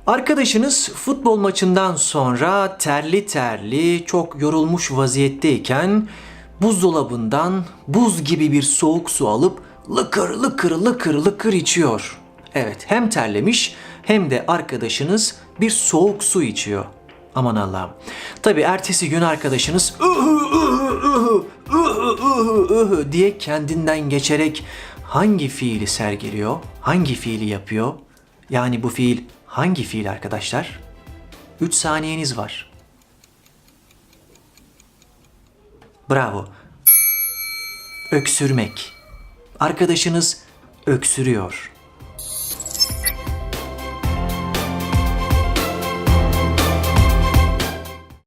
Arkadaşınız futbol maçından sonra terli terli, çok yorulmuş vaziyetteyken buzdolabından buz gibi bir soğuk su alıp lıkır lıkır lıkır lıkır içiyor. Evet, hem terlemiş hem de arkadaşınız bir soğuk su içiyor. Aman Allah'ım. Tabii ertesi gün arkadaşınız diye kendinden geçerek hangi fiili sergiliyor? Hangi fiili yapıyor? Yani bu fiil hangi fiil arkadaşlar? 3 saniyeniz var. Bravo. Öksürmek. Arkadaşınız öksürüyor.